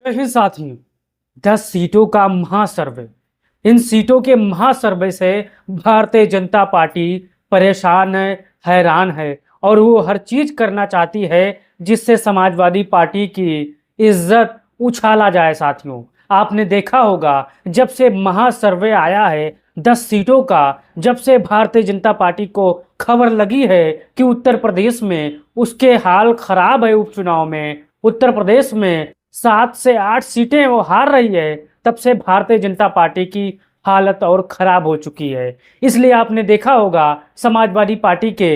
ही साथियों, 10 सीटों का महासर्वे। इन सीटों के महासर्वे से भारतीय जनता पार्टी परेशान है, हैरान है और वो हर चीज करना चाहती है जिससे समाजवादी पार्टी की इज्जत उछाला जाए। साथियों, आपने देखा होगा जब से महासर्वे आया है 10 सीटों का, जब से भारतीय जनता पार्टी को खबर लगी है कि उत्तर प्रदेश में उसके हाल खराब है, उपचुनाव में उत्तर प्रदेश में 7 से 8 सीटें वो हार रही है, तब से भारतीय जनता पार्टी की हालत और खराब हो चुकी है। इसलिए आपने देखा होगा समाजवादी पार्टी के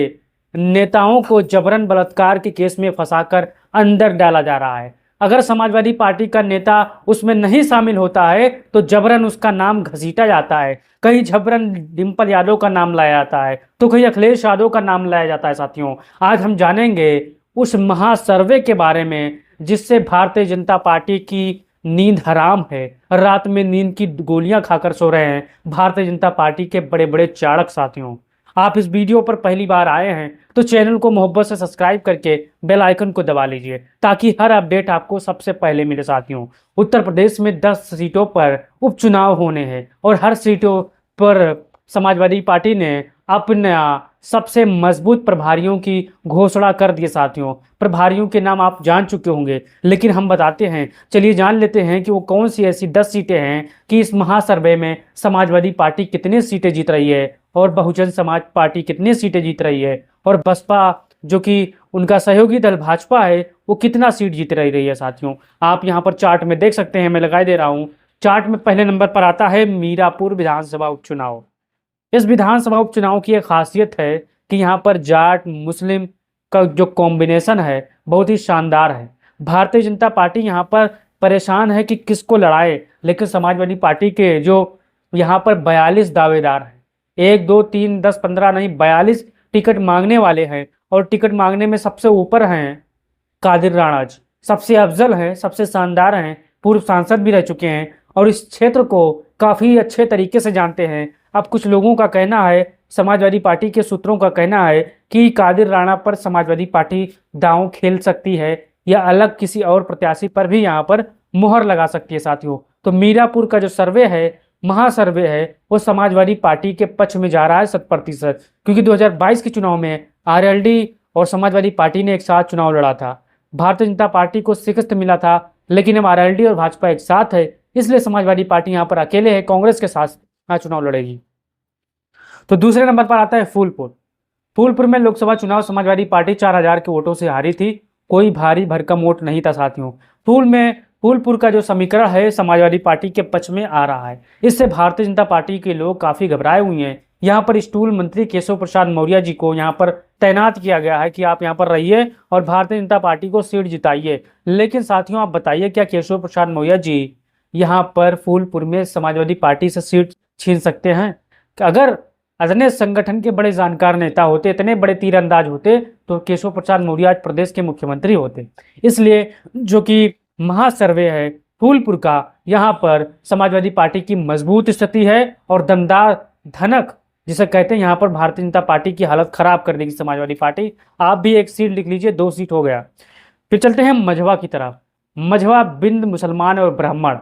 नेताओं को जबरन बलात्कार के केस में फंसाकर अंदर डाला जा रहा है। अगर समाजवादी पार्टी का नेता उसमें नहीं शामिल होता है तो जबरन उसका नाम घसीटा जाता है। कहीं जबरन डिम्पल यादव का नाम लाया जाता है तो कहीं अखिलेश यादव का नाम लाया जाता है। साथियों, आज हम जानेंगे उस महासर्वे के बारे में जिससे भारतीय जनता पार्टी की नींद हराम है, रात में नींद की गोलियां खाकर सो रहे हैं भारतीय जनता पार्टी के बड़े बड़े चाणक। साथियों, आप इस वीडियो पर पहली बार आए हैं तो चैनल को मोहब्बत से सब्सक्राइब करके बेल आइकन को दबा लीजिए ताकि हर अपडेट आपको सबसे पहले मिले। साथियों, उत्तर प्रदेश में 10 सीटों पर उपचुनाव होने हैं और हर सीटों पर समाजवादी पार्टी ने अपना सबसे मजबूत प्रभारियों की घोषणा कर दी। साथियों, प्रभारियों के नाम आप जान चुके होंगे, लेकिन हम बताते हैं, चलिए जान लेते हैं कि वो कौन सी ऐसी 10 सीटें हैं कि इस महासर्वे में समाजवादी पार्टी कितनी सीटें जीत रही है और बहुजन समाज पार्टी कितनी सीटें जीत रही है और बसपा जो कि उनका सहयोगी दल भाजपा है वो कितना सीट जीत रही है। साथियों, आप यहाँ पर चार्ट में देख सकते हैं, मैं लगाई दे रहा हूँ। चार्ट में पहले नंबर पर आता है मीरापुर विधानसभा उपचुनाव। इस विधानसभा उपचुनाव की एक खासियत है कि यहाँ पर जाट मुस्लिम का जो कॉम्बिनेशन है बहुत ही शानदार है। भारतीय जनता पार्टी यहाँ पर परेशान है कि किसको लड़ाए, लेकिन समाजवादी पार्टी के जो यहाँ पर 42 दावेदार हैं, 1 2 3 10 15 नहीं 42 टिकट मांगने वाले हैं और टिकट मांगने में सबसे ऊपर हैं कादिर राणा जी। सबसे अफजल हैं, सबसे शानदार हैं, पूर्व सांसद भी रह चुके हैं और इस क्षेत्र को काफ़ी अच्छे तरीके से जानते हैं। अब कुछ लोगों का कहना है, समाजवादी पार्टी के सूत्रों का कहना है कि कादिर राणा पर समाजवादी पार्टी दांव खेल सकती है या अलग किसी और प्रत्याशी पर भी यहाँ पर मुहर लगा सकती है। साथियों, तो मीरापुर का जो सर्वे है, महासर्वे है, वो समाजवादी पार्टी के पक्ष में जा रहा है 100%, क्योंकि 2022 के चुनाव में आरएलडी और समाजवादी पार्टी ने एक साथ चुनाव लड़ा था। भारतीय जनता पार्टी को शिकस्त मिला था, लेकिन अब आरएलडी और भाजपा एक साथ है, इसलिए समाजवादी पार्टी यहाँ पर अकेले है, कांग्रेस के साथ चुनाव लड़ेगी। तो दूसरे नंबर पर आता है फूलपुर। फूलपुर में लोकसभा चुनाव समाजवादी पार्टी 4000 के वोटों से हारी थी, कोई भारी भरकम वोट नहीं था। साथियों, फूलपुर का जो समीकरण है समाजवादी पार्टी के पक्ष में आ रहा है। इससे भारतीय जनता पार्टी के लोग काफी घबराए हुए हैं। यहाँ पर स्टूल मंत्री केशव प्रसाद मौर्य जी को यहाँ पर तैनात किया गया है कि आप यहाँ पर रहिए और भारतीय जनता पार्टी को सीट जिताइए। लेकिन साथियों, आप बताइए, क्या केशव प्रसाद मौर्य जी यहाँ पर फूलपुर में समाजवादी पार्टी से सीट छीन सकते हैं? अगर इतने संगठन के बड़े जानकार नेता होते, इतने बड़े तीरंदाज होते, तो केशव प्रसाद मौर्य आज प्रदेश के मुख्यमंत्री होते। इसलिए जो कि महासर्वे है फूलपुर का, यहाँ पर समाजवादी पार्टी की मजबूत स्थिति है और दमदार धनक जिसे कहते हैं, यहाँ पर भारतीय जनता पार्टी की हालत खराब कर देगी समाजवादी पार्टी। आप भी एक सीट लिख लीजिए, 2 सीट हो गया। फिर चलते हैं मझवा की तरफ। मझवा बिंद मुसलमान और ब्राह्मण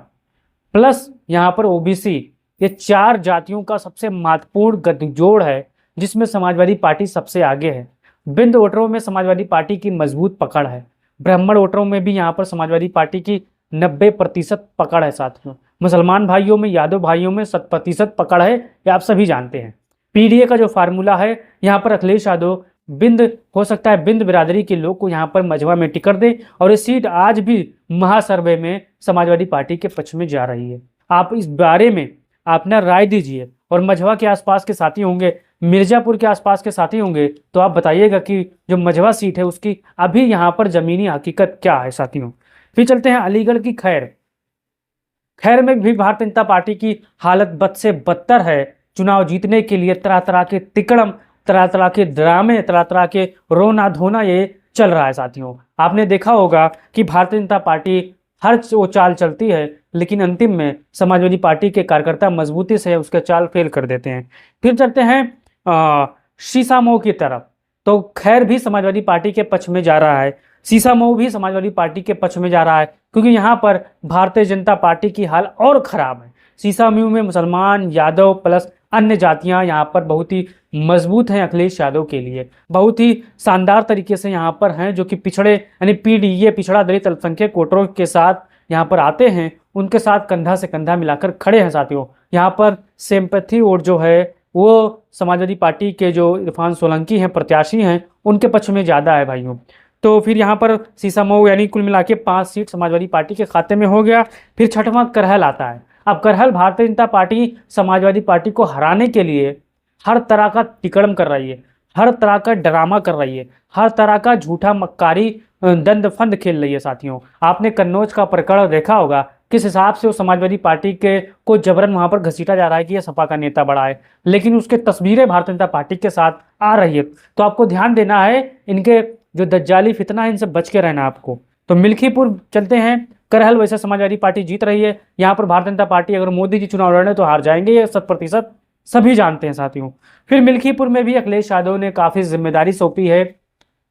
प्लस यहाँ पर ओबीसी, ये 4 जातियों का सबसे महत्वपूर्ण गठजोड़ है जिसमें समाजवादी पार्टी सबसे आगे है। बिंद वोटरों में समाजवादी पार्टी की मजबूत पकड़ है, ब्राह्मण वोटरों में भी यहाँ पर समाजवादी पार्टी की 90% पकड़ है। साथियों, मुसलमान भाइयों में, यादव भाइयों में 7% पकड़ है, ये आप सभी जानते हैं। पीडीए का जो फार्मूला है, यहाँ पर अखिलेश यादव बिंद हो सकता है बिंद बिरादरी के लोग को यहाँ पर मझवा में टिकट दे और ये सीट आज भी महासर्वे में समाजवादी पार्टी के पक्ष में जा रही है। आप इस बारे में अपना राय दीजिए और मझवा के आसपास के साथी होंगे, मिर्जापुर के आसपास के साथी होंगे, तो आप बताइएगा कि जो मझवा सीट है उसकी अभी यहाँ पर जमीनी हकीकत क्या है। साथियों, फिर चलते हैं अलीगढ़ की खैर में भी भारतीय जनता पार्टी की हालत बद से बदतर है। चुनाव जीतने के लिए तरह तरह के तिकड़म, तरह तरह के ड्रामे, तरह तरह के रोना धोना ये चल रहा है। साथियों, आपने देखा होगा कि भारतीय जनता पार्टी हर वो चाल चलती है, लेकिन अंतिम में समाजवादी पार्टी के कार्यकर्ता मजबूती से उसके चाल फेल कर देते हैं। फिर चलते हैं शीशामऊ की तरफ। तो खैर भी समाजवादी पार्टी के पक्ष में जा रहा है। सीसामऊ भी समाजवादी पार्टी के पक्ष में जा रहा है, क्योंकि यहाँ पर भारतीय जनता पार्टी की हाल और खराब है। सीसामऊ में मुसलमान, यादव प्लस अन्य जातियां यहाँ पर बहुत ही मजबूत हैं अखिलेश यादव के लिए, बहुत ही शानदार तरीके से यहाँ पर हैं, जो कि पिछड़े यानी पीडीए पिछड़ा दलित अल्पसंख्यक वोटरों के साथ यहाँ पर आते हैं, उनके साथ कंधा से कंधा मिलाकर खड़े हैं साथियों। यहाँ पर सिंपैथी वोट जो है वो समाजवादी पार्टी के जो इरफान सोलंकी हैं प्रत्याशी हैं उनके पक्ष में ज़्यादा है भाइयों। तो फिर यहाँ पर सीसामऊ यानी कुल मिला के 5 सीट समाजवादी पार्टी के खाते में हो गया। फिर छठवां करहल आता है। अब करहल भारतीय जनता पार्टी समाजवादी पार्टी को हराने के लिए हर तरह का तिकड़म कर रही है, हर तरह का ड्रामा कर रही है, हर तरह का झूठा मक्कारी दंड फंद खेल रही है साथियों। आपने कन्नौज का प्रकरण देखा होगा, किस हिसाब से वो समाजवादी पार्टी के को जबरन वहां पर घसीटा जा रहा है कि ये सपा का नेता बड़ा है, लेकिन उसके तस्वीरें भारतीय जनता पार्टी के साथ आ रही है। तो आपको ध्यान देना है, इनके जो दज्जाली फितना है इनसे बच के रहना आपको। तो मिल्कीपुर चलते हैं। करहल वैसे समाजवादी पार्टी जीत रही है, यहाँ पर भारतीय जनता पार्टी अगर मोदी जी चुनाव लड़े तो हार जाएंगे, ये 100% सभी जानते हैं साथियों। फिर मिल्कीपुर में भी अखिलेश यादव ने काफ़ी जिम्मेदारी सौंपी है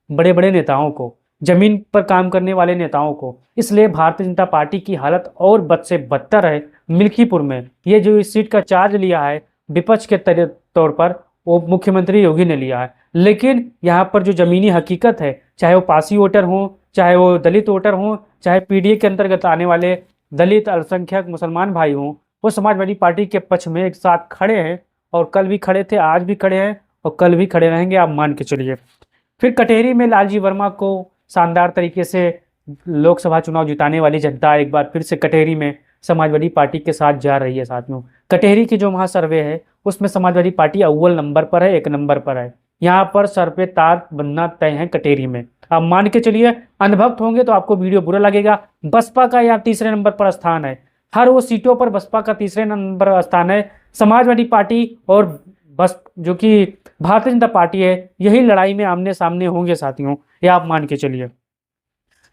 बड़े बड़े नेताओं को, जमीन पर काम करने वाले नेताओं को, इसलिए भारतीय जनता पार्टी की हालत और बद से बदतर है मिल्कीपुर में। ये जो इस सीट का चार्ज लिया है विपक्ष के तौर पर वो मुख्यमंत्री योगी ने लिया है, लेकिन यहाँ पर जो ज़मीनी हकीकत है, चाहे वो पासी वोटर हों, चाहे वो दलित वोटर हों, चाहे पीडीए के अंतर्गत आने वाले दलित अल्पसंख्यक मुसलमान भाई हों, वो समाजवादी पार्टी के पक्ष में एक साथ खड़े हैं, और कल भी खड़े थे, आज भी खड़े हैं और कल भी खड़े रहेंगे, आप मान के चलिए। फिर कटेहरी में लालजी वर्मा को शानदार तरीके से लोकसभा चुनाव जिताने वाली जनता एक बार फिर से कटेहरी में समाजवादी पार्टी के साथ जा रही है साथियों। कटेहरी की जो वहाँ सर्वे है उसमें समाजवादी पार्टी अव्वल नंबर पर है, 1 नंबर पर है। यहाँ पर सर पे तार बनना तय है कटेहरी में। आप मान के चलिए, अंधभक्त होंगे तो आपको वीडियो बुरा लगेगा। बसपा का यहाँ तीसरे नंबर पर स्थान है, हर वो सीटों पर बसपा का तीसरे नंबर स्थान है। समाजवादी पार्टी और बस जो कि भारतीय जनता पार्टी है, यही लड़ाई में आमने सामने होंगे साथियों, ये आप मान के चलिए।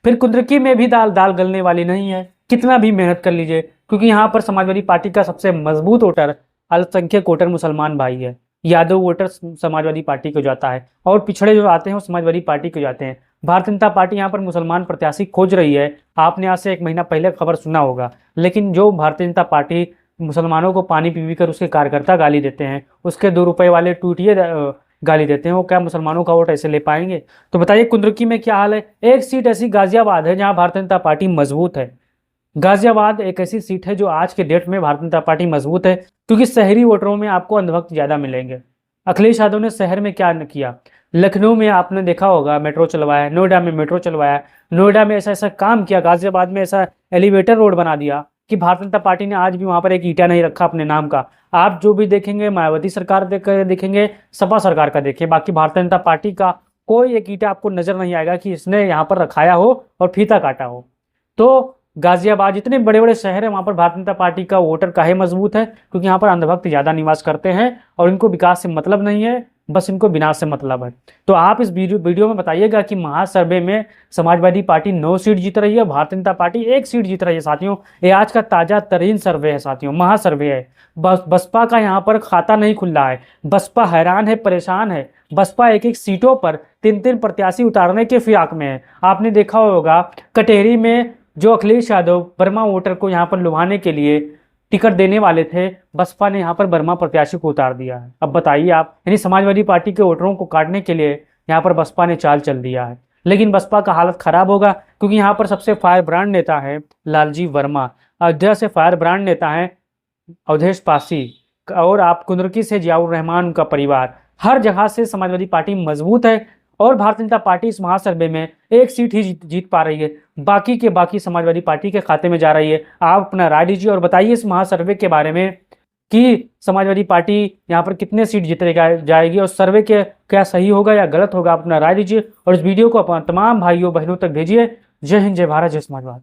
फिर कुंद्रकी में भी दाल गलने वाली नहीं है, कितना भी मेहनत कर लीजिए, क्योंकि यहाँ पर समाजवादी पार्टी का सबसे मजबूत वोटर अल्पसंख्यक वोटर मुसलमान भाई है। यादव वोटर समाजवादी पार्टी को जाता है और पिछड़े जो आते हैं वो समाजवादी पार्टी को जाते हैं। भारतीय जनता पार्टी यहाँ पर मुसलमान प्रत्याशी खोज रही है। आपने आज से 1 महीना पहले खबर सुना होगा, लेकिन जो भारतीय जनता पार्टी मुसलमानों को पानी पी कर उसके कार्यकर्ता गाली देते हैं, उसके 2 रुपये वाले टूटिए गाली देते हैं, वो क्या मुसलमानों का वोट ऐसे ले पाएंगे? तो बताइए कुंद्रकी में क्या हाल है। एक सीट ऐसी गाजियाबाद है जहाँ भारतीय जनता पार्टी मजबूत है। गाजियाबाद एक ऐसी सीट है जो आज के डेट में भारतीय जनता पार्टी मजबूत है, क्योंकि शहरी वोटरों में आपको अंधभक्त ज़्यादा मिलेंगे। अखिलेश यादव ने शहर में क्या किया, लखनऊ में आपने देखा होगा मेट्रो चलवाया, नोएडा में मेट्रो चलवाया, नोएडा में ऐसा ऐसा काम किया, गाजियाबाद में ऐसा एलिवेटर रोड बना दिया कि भारतीय जनता पार्टी ने आज भी वहाँ पर एक ईंटा नहीं रखा अपने नाम का। आप जो भी देखेंगे मायावती सरकार देखेंगे, सपा सरकार का देखिए, बाकी भारतीय जनता पार्टी का कोई एक ईंटा आपको नजर नहीं आएगा कि इसने यहाँ पर रखाया हो और फीता काटा हो। तो गाजियाबाद जितने बड़े बड़े शहर हैं वहाँ पर भारतीय जनता पार्टी का वोटर काहे मजबूत है, क्योंकि यहाँ पर अंधभक्त ज़्यादा निवास करते हैं और इनको विकास से मतलब नहीं है, बस इनको विनाश से मतलब है। तो आप इस वीडियो में बताइएगा कि महासर्वे में समाजवादी पार्टी 9 सीट जीत रही है, भारतीय जनता पार्टी 1 सीट जीत रही है साथियों। ये आज का ताज़ा तरीन सर्वे है साथियों, महासर्वे है। बसपा का यहाँ पर खाता नहीं खुल रहा है, बसपा हैरान है, परेशान है। बसपा एक एक सीटों पर 3-3 प्रत्याशी उतारने के फिराक में है। आपने देखा होगा कटेहरी में जो अखिलेश यादव वर्मा वोटर को यहाँ पर लुभाने के लिए टिकट देने वाले थे, बसपा ने यहाँ पर वर्मा प्रत्याशी को उतार दिया है। अब बताइए आप, यानी समाजवादी पार्टी के वोटरों को काटने के लिए यहाँ पर बसपा ने चाल चल दिया है। लेकिन बसपा का हालत खराब होगा, क्योंकि यहाँ पर सबसे फायर ब्रांड नेता है लालजी वर्मा, अयोध्या से फायर ब्रांड नेता है अवधेश पासी, और आप कुंद्रकी से जियाउर रहमान का परिवार। हर जगह से समाजवादी पार्टी मजबूत है और भारतीय जनता पार्टी इस महासर्वे में 1 सीट ही जीत पा रही है, बाकी के बाकी समाजवादी पार्टी के खाते में जा रही है। आप अपना राय दीजिए और बताइए इस महासर्वे के बारे में कि समाजवादी पार्टी यहाँ पर कितने सीट जीतेगा जाएगी, और सर्वे के क्या सही होगा या गलत होगा। आप अपना राय दीजिए और इस वीडियो को अपना तमाम भाइयों बहनों तक भेजिए। जय हिंद, जय भारत, जय समाजवाद।